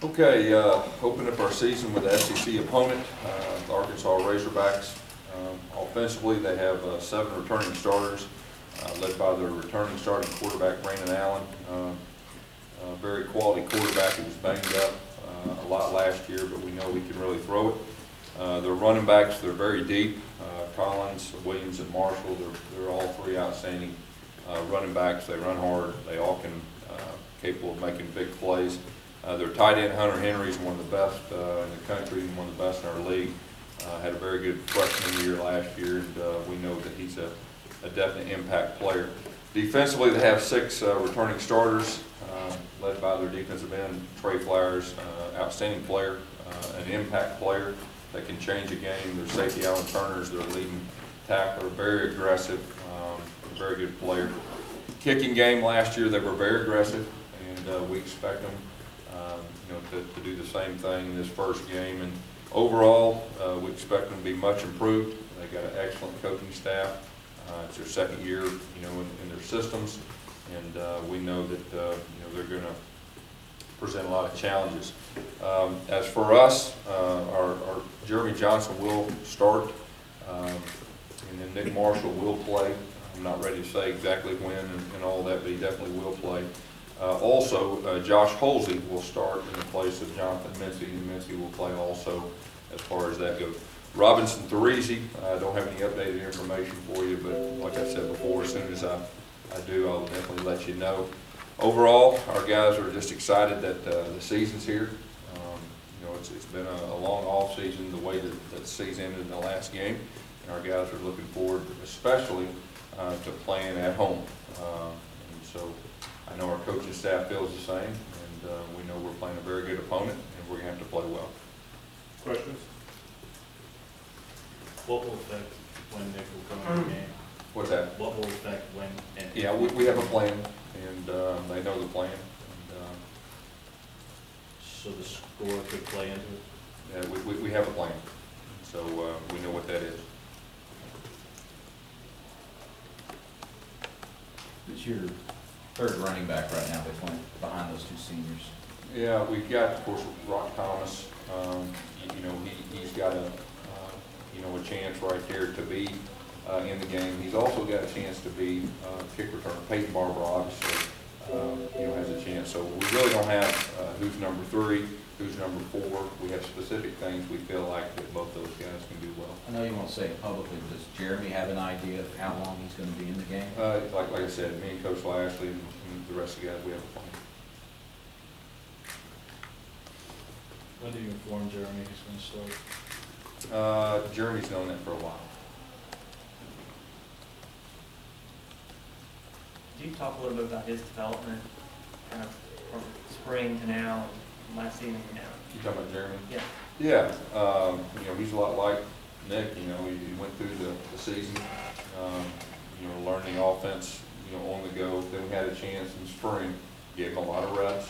Okay, open up our season with the SEC opponent, the Arkansas Razorbacks. Offensively, they have 7 returning starters, led by their returning starting quarterback, Brandon Allen. Very quality quarterback. He was banged up a lot last year, but we know he can really throw it. Their running backs, they're very deep. Collins, Williams, and Marshall, they're all 3 outstanding running backs. They run hard. They all can capable of making big plays. Their tight end, Hunter Henry, is one of the best in the country and one of the best in our league. Had a very good freshman year last year, and we know that he's a definite impact player. Defensively, they have 6 returning starters, led by their defensive end, Trey Flowers, outstanding player, an impact player that can change a game. Their safety, Alan Turner, is their leading tackler, very aggressive, very good player. Kicking game last year, they were very aggressive, and we expect them to do the same thing in this first game. And overall, we expect them to be much improved. They got an excellent coaching staff. It's their second year, in their systems, and we know that they're going to present a lot of challenges. As for us, our Jeremy Johnson will start, and then Nick Marshall will play. I'm not ready to say exactly when and all that, but he definitely will play. Also, Josh Holsey will start in the place of Jonathan Mincy, and Mincy will play also as far as that goes. Robinson Therese, I don't have any updated information for you, but like I said before, as soon as I do, I'll definitely let you know. Overall, our guys are just excited that the season's here. It's been a long off season, the way that the season ended in the last game, and our guys are looking forward, especially to playing at home. And so I know our coaching staff feels the same, and we know we're playing a very good opponent, and we're going to have to play well. Questions? What will affect when Nick will come in the game? What's that? What will affect when? And yeah, we have a plan, and they know the plan. And, so the score could play into it? Yeah, we have a plan, so we know what that is. It's your 3rd running back right now behind those 2 seniors. Yeah, we've got, of course, Rock Thomas. He's got a chance right there to be in the game. He's also got a chance to be kick returner. Peyton Barber, obviously, has a chance. So we really don't have who's number 3, who's number 4. We have specific things we feel like that both those guys can do well. I know you won't say it publicly, but does Jeremy have an idea of how long he's going to be in the game? Like I said, me and Coach Lashley and the rest of the guys, we have a plan. When do you inform Jeremy he's going to start? Jeremy's known that for a while. Can you talk a little bit about his development, kind of from spring to now, and last season to now? You talking about Jeremy? Yeah. Yeah. He's a lot like Nick. He went through the season, learning the offense, on the go. Then we had a chance in spring, gave him a lot of reps.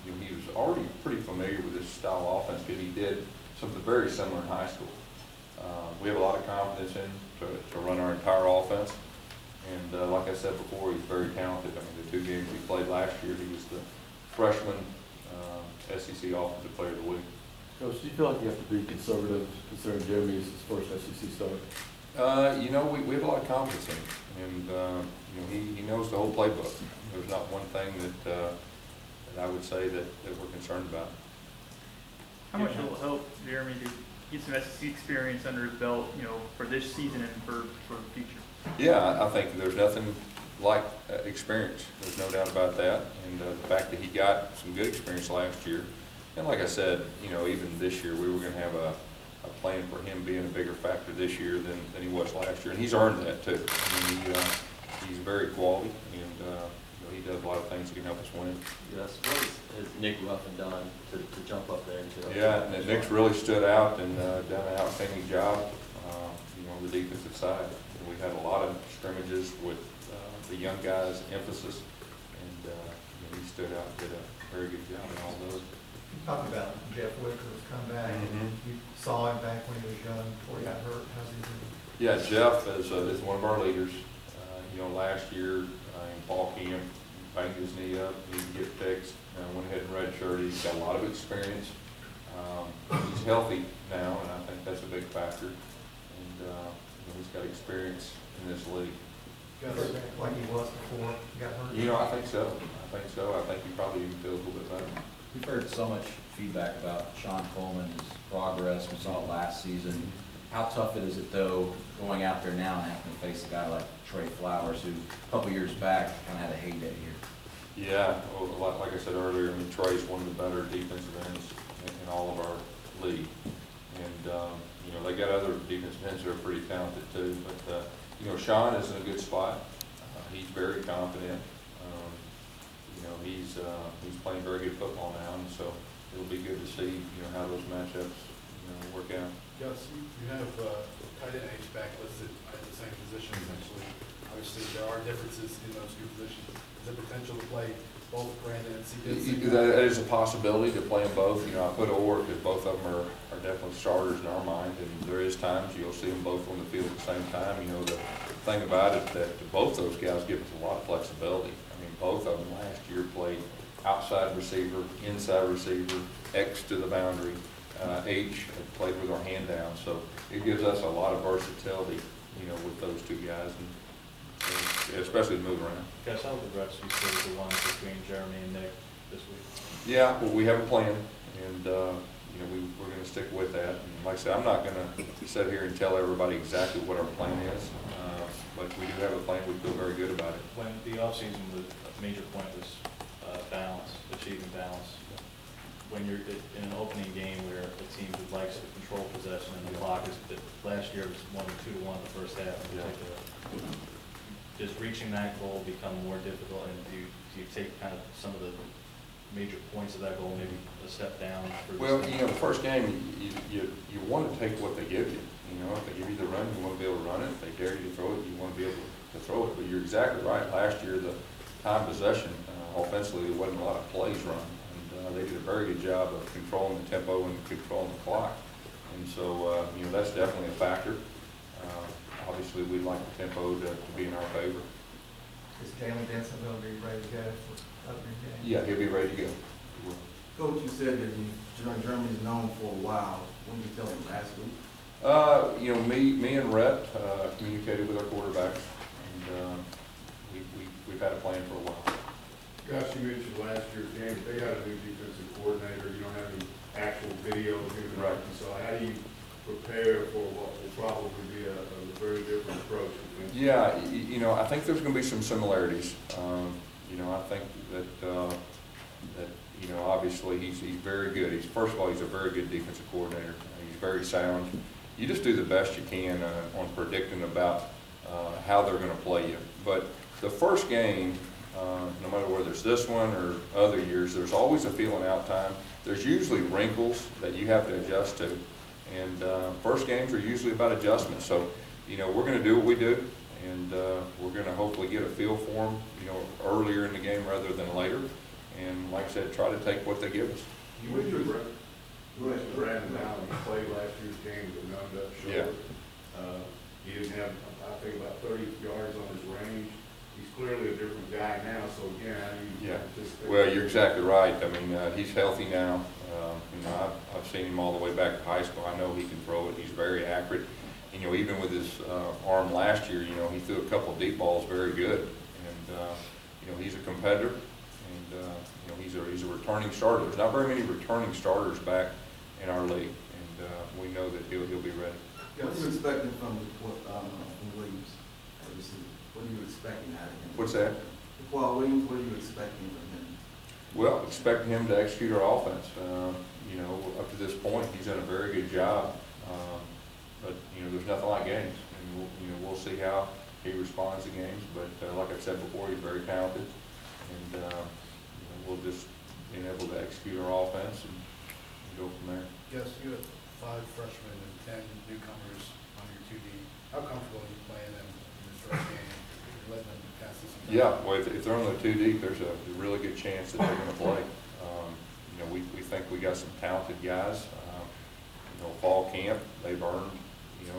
He was already pretty familiar with this style of offense because he did something very similar in high school. We have a lot of confidence in to run our entire offense. And like I said before, he's very talented. I mean, the 2 games he played last year, he was the freshman SEC Offensive Player of the Week. Coach, do you feel like you have to be conservative considering Jeremy's his first SEC start? We have a lot of confidence in him, and he knows the whole playbook. There's not one thing that I would say that we're concerned about. How much will it help Jeremy to get some SEC experience under his belt, for this season and for the future? Yeah, I think there's nothing like experience. There's no doubt about that. And the fact that he got some good experience last year, and like I said, even this year, we were going to have a plan for him being a bigger factor this year than he was last year, and he's earned that too. I mean, he's very quality, and he does a lot of things that can help us win. Yes. What has Nick Ruffin done to jump up there into it? Yeah, and Nick's really stood out and done an outstanding job, on the defensive side. We had a lot of scrimmages with the young guys' emphasis, and he stood out and did a very good job in all those. You talked about Jeff Whitaker's comeback. You saw him back when he was young before he got hurt. How's he doing? Yeah, Jeff is one of our leaders. Last year in fall camp, banged his knee up, needed to get fixed, went ahead and redshirted. He's got a lot of experience. He's healthy now, and I think that's a big factor. And he's got experience in this league. Like he was before he got hurt? I think so. I think he probably even feels a little bit better. We've heard so much feedback about Sean Coleman's progress. We saw it last season. How tough is it, though, going out there now and having to face a guy like Trey Flowers, who a couple years back kind of had a heyday here? Yeah, well, like I said earlier, Trey's one of the better defensive ends in all of our league. And, they got other defensive ends that are pretty talented too. But, Sean is in a good spot. He's very confident. He's playing very good football now, and so it'll be good to see, how those matchups, work out. Gus, you have tight end H back listed at the same position essentially. Obviously, there are differences in those two positions. Is there potential to play both Brandon and C.J.? That is a possibility to play them both. I put or because both of them are definitely starters in our mind, and there is times you'll see them both on the field at the same time. The thing about it that both those guys give us a lot of flexibility. Both of them last year played outside receiver, inside receiver, X to the boundary. H played with our hand down, so it gives us a lot of versatility, with those two guys, and especially to move around. Guys, how would the reps be split the ones between Jeremy and Nick this week? Yeah, well, we have a plan, and we're going to stick with that. And like I said, I'm not going to sit here and tell everybody exactly what our plan is, but we do have a plan. We feel very good about it. When the offseason, a major point was balance, achieving balance. When you're in an opening game where a team who likes to control possession and the clock is, last year was 2-1 the first half in particular. Does reaching that goal become more difficult, and do you take kind of some of the major points of that goal, maybe a step down? Well, the first game, you want to take what they give you. If they give you the run, you want to be able to run it. If they dare you to throw it, you want to be able to throw it. But you're exactly right. Last year, the time possession, offensively, there wasn't a lot of plays run. And they did a very good job of controlling the tempo and controlling the clock. And so, that's definitely a factor. Obviously, we'd like the tempo to be in our favor. Is Jalen Denson going to be ready to go for opening game? Yeah, he'll be ready to go. Coach, you said that Jeremy's known for a while. When did you tell him last week? Me and Rhett communicated with our quarterbacks, and we've had a plan for a while. Gus, you mentioned last year's game, they got a new defensive coordinator. You don't have any actual video of him. Right. So how do you prepare for what will probably be a very different approach? Yeah, I think there's going to be some similarities. I think that obviously he's very good. First of all, he's a very good defensive coordinator. He's very sound. You just do the best you can on predicting about how they're going to play you. But the first game, no matter whether it's this one or other years, there's always a feeling out time. There's usually wrinkles that you have to adjust to. And first games are usually about adjustments. So, we're going to do what we do, and we're going to hopefully get a feel for them, earlier in the game rather than later. And like I said, try to take what they give us. You went to Brandon now, he played last year's game with a numbed up shoulder. Yeah. He didn't have, I think, about 30 yards on his range. He's clearly a different guy now, so again, how do you anticipate? Well, you're exactly right. He's healthy now. I've seen him all the way back to high school. I know he can throw it. He's very accurate. Even with his arm last year, he threw a couple of deep balls very good. And, he's a competitor, and, he's a returning starter. There's not very many returning starters back in our league, and we know that he'll be ready. What are you expecting from Williams? What are you expecting out of him? What's that? Williams, what are you expecting from him? Well, expecting him to execute our offense. Up to this point, he's done a very good job. But there's nothing like games, and we'll see how he responds to games. But like I said before, he's very talented, and we'll just be able to execute our offense and go from there. Yes, you have 5 freshmen and 10 newcomers on your 2D. How comfortable are you playing them in this first game? You're letting them pass this. Yeah, well, if they're on the 2 deep, there's a really good chance that they're going to play. We think we got some talented guys. Fall camp, they've earned,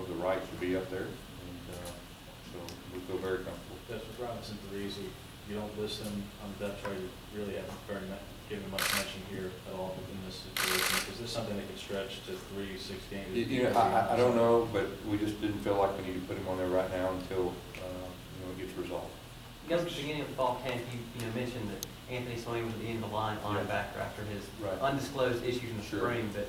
the right to be up there, and so we feel very comfortable. That's with Robinson Parisi you don't list him on the depth chart, you really haven't given much mention here at all in this situation. Is this something that could stretch to 3, 6 games? You know, I don't know, but we just didn't feel like we needed to put him on there right now until, it gets resolved. You guys, at the beginning of the fall camp, you mentioned that Anthony Swain was at the end of the line linebacker after his undisclosed issues in the spring, but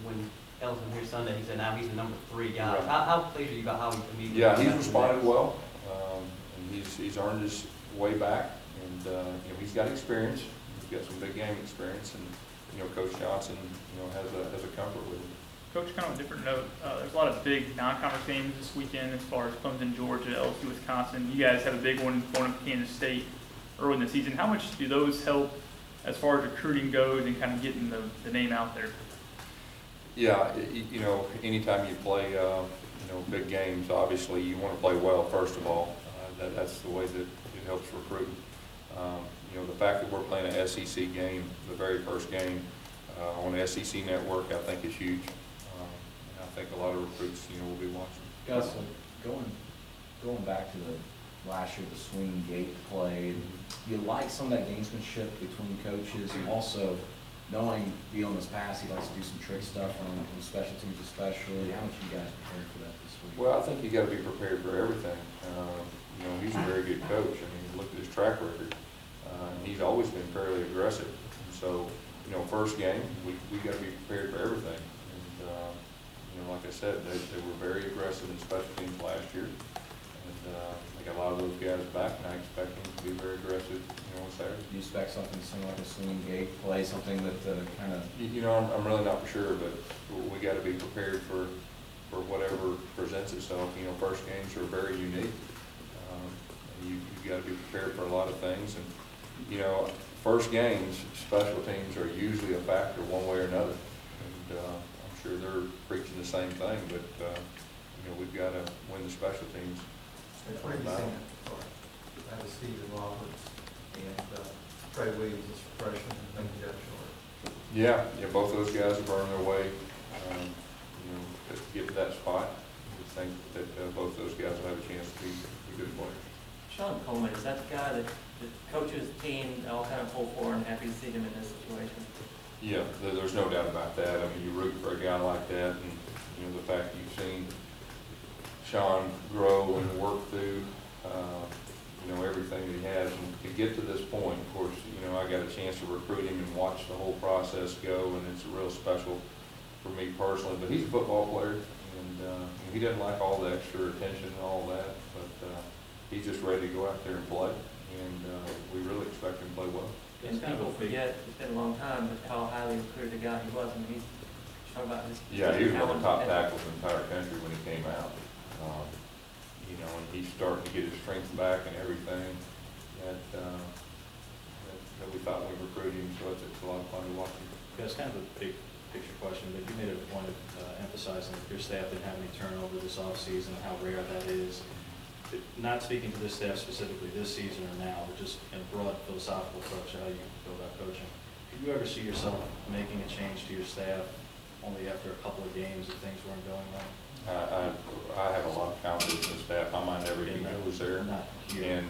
when Ellis was here Sunday, he said now he's the number 3 guy. Right. How pleased are you about how he immediately? Yeah, he's responded well, and he's earned his way back, and he's got experience. He's got some big game experience, and Coach Johnson, has a comfort with him. Coach, kind of a different note, there's a lot of big non-conference games this weekend as far as Clemson, Georgia, LSU, Wisconsin. You guys have a big one going up to Kansas State early in the season. How much do those help as far as recruiting goes and kind of getting the name out there? Yeah, anytime you play, big games, obviously you want to play well, first of all. That's the way that it helps recruit. The fact that we're playing an SEC game, the very first game, on the SEC network, I think is huge. And I think a lot of recruits, will be watching. Gus, going back to the last year, the swing gate play, you like some of that gamesmanship between coaches, and also knowing Beal past, he likes to do some trick stuff on special teams especially. How much you guys prepared for that this week? Well, I think you got to be prepared for everything. He's a very good coach. I mean, look at his track record. He's always been fairly aggressive. And so, first game, we got to be prepared for everything. And, like I said, they were very aggressive in special teams last year. And they got a lot of those guys back, and I expect them to be very aggressive, on Saturday. Do you expect something similar like a swinging gate play, something that kind of... I'm really not for sure, but we got to be prepared for whatever presents itself. First games are very unique. You've got to be prepared for a lot of things. And, first games, special teams are usually a factor one way or another. And I'm sure they're preaching the same thing, but, we've got to win the special teams. What have you seen? That was Stephen Roberts and Trey Williams as freshman, and maybe Jeff Short. Yeah, both of those guys have earned their way, to get to that spot. I think that both of those guys will have a chance to be good players. Sean Coleman, is that the guy that the coaches, team, all kind of pull for and happy to see him in this situation? Yeah, there's no doubt about that. I mean, you root for a guy like that, and the fact that you've seen Sean grow and work through, everything that he has, and to get to this point, of course, I got a chance to recruit him and watch the whole process go, and it's real special for me personally. But he's a football player, and he doesn't like all the extra attention and all that, but he's just ready to go out there and play, and we really expect him to play well. And people forget, it's been a long time, but how highly recruited a guy he was. I mean, he's talking about his... Yeah, he was one of the top tackles in the entire country when he came out. And he's starting to get his strength back and everything that we thought we recruited him, so it's a lot of fun to watch him. That's kind of a big picture question, but you made a point of emphasizing that your staff didn't have any turnover this offseason, how rare that is. Not speaking to this staff specifically this season or now, but just in a broad philosophical approach to how you go about coaching. Could you ever see yourself making a change to your staff only after a couple of games if things weren't going well? I have a lot of confidence in the staff. I mind everything that was there. And,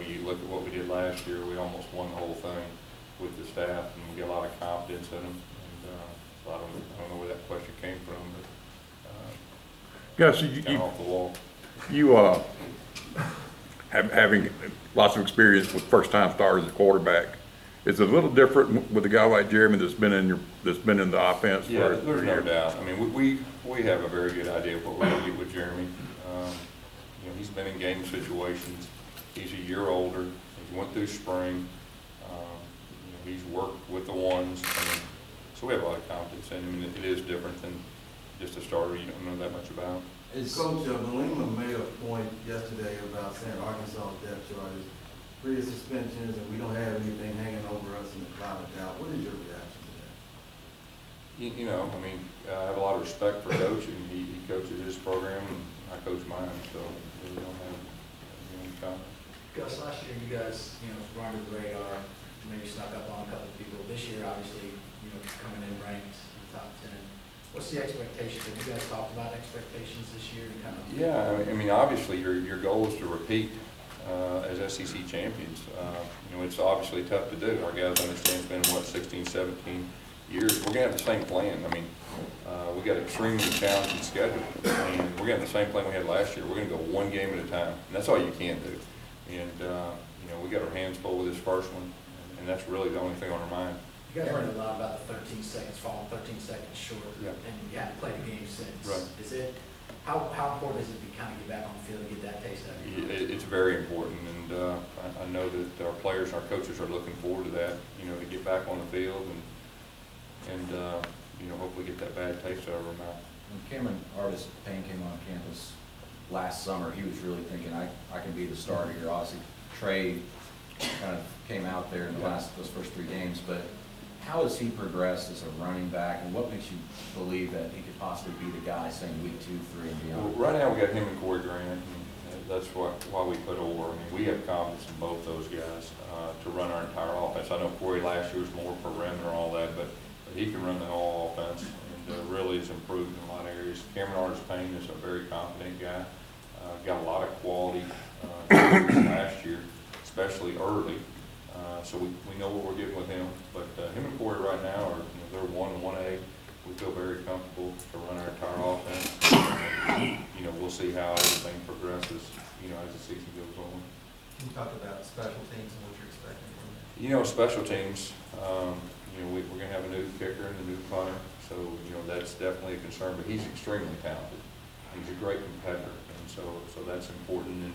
you look at what we did last year, we almost won the whole thing with the staff, and we get a lot of confidence in them. And I don't know where that question came from, but Gus, kind of off the wall. You having lots of experience with first-time starters at quarterback, is it a little different with a guy like Jeremy that's been in the offense? Yeah, there's no doubt. I mean, we have a very good idea of what we're going to get with Jeremy. He's been in game situations. He's a year older. He went through spring. He's worked with the ones. So we have a lot of confidence in him, and it is different than just a starter you don't know that much about. Coach, Malima made a point yesterday about saying Arkansas depth chart is 3 suspensions, and we don't have anything hanging over us in the cloud of doubt. What is your reaction to that? I have a lot of respect for Coach, and he coaches his program, and I coach mine, so we don't have any comment. Gus, last year you guys, were under the radar, maybe snuck up on a couple of people. This year, obviously, coming in ranked in the top 10. What's the expectation? Have you guys talked about expectations this year? Yeah, obviously your goal is to repeat. as SEC champions. You know, it's obviously tough to do. Our guys understand it's been, what, 16, 17 years. We're going to have the same plan. I mean, we got an extremely challenging schedule, and we're getting the same plan we had last year. We're going to go one game at a time, and that's all you can do. And, you know, we got our hands full with this first one, and that's really the only thing on our mind. You guys learned a lot about the 13 seconds, falling 13 seconds short, Yeah. and you haven't played a game since. Right. Is it, how important is it to kind of get back on the field and get that taste out of you? It's very important, and I know that our players and our coaches are looking forward to that, you know, to get back on the field and you know, hopefully get that bad taste out of our mouth. When Cameron Artis Payne came on campus last summer, he was really thinking, I can be the starter here. Obviously, Trey kind of came out there in those first 3 games, but how has he progressed as a running back, and what makes you believe that he could possibly be the guy saying week 2, 3, and Well, beyond? right now we got him and Corey Grant, and that's why we put Orr. I mean, we have confidence in both those guys to run our entire offense. I know Corey last year was more perimeter and all that, but he can run the whole offense, and really has improved in a lot of areas. Cameron Artis Payne is a very confident guy. Got a lot of quality last year, especially early. So we know what we're getting with him. But him and Corey right now are, you know, they're 1 and 1A. We feel very comfortable to run our entire offense. You know, we'll see how everything progresses, you know, as the season goes on. Can you talk about special teams and what you're expecting from them? You know, special teams, you know, we're going to have a new kicker and a new punter, so, you know, that's definitely a concern, but he's extremely talented. He's a great competitor, and so that's important.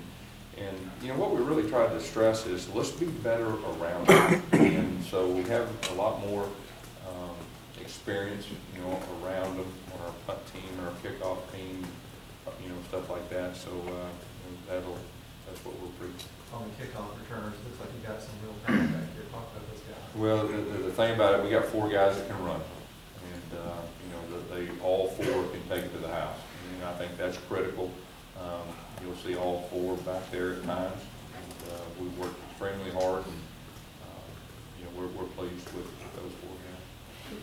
And you know, what we really tried to stress is let's be better around him. And so we have a lot more experience, you know, around them on our punt team, our kickoff team, you know, stuff like that. So that's what we're preaching. On the kickoff returners, looks like you got some real talent back here. Talk about those guys. Well, the thing about it, we got 4 guys that can run, and you know, they all 4 can take it to the house, and I think that's critical. You'll see all 4 back there at times, and we've worked extremely hard, and you know, we're pleased with those 4 guys.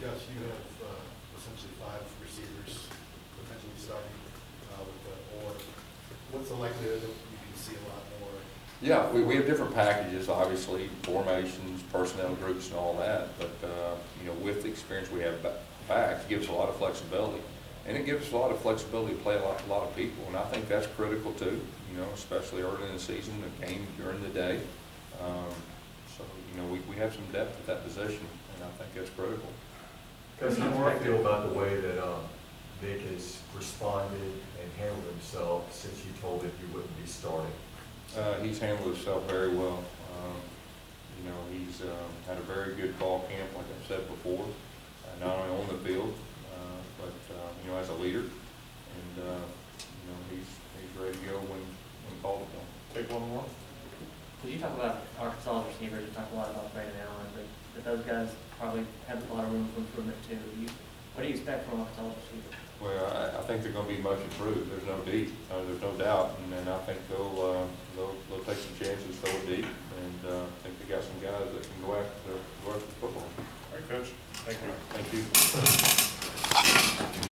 Gus, you have essentially 5 receivers potentially starting with Orr. What's the likelihood that you can see a lot more? Yeah, we have different packages, obviously, formations, personnel groups, and all that. But you know, with the experience we have back, it gives us a lot of flexibility, and it gives us a lot of flexibility to play a lot of people. And I think that's critical too. You know, especially early in the season, a game during the day. So you know, we have some depth at that position, and I think that's critical. Because how do you feel about the way that Vic has responded and handled himself since you told him you wouldn't be starting? He's handled himself very well. You know, he's had a very good fall camp, like I said before, not only on the field, but you know, as a leader. And you know, he's ready to go when called upon. Take one more. Could you talk about Arkansas receivers? You talk a lot about Brandon Allen, but those guys probably have a lot of room for improvement too. What do you expect from Arkansas receivers? Well, I think they're going to be much improved. There's no doubt, and I think they'll take some chances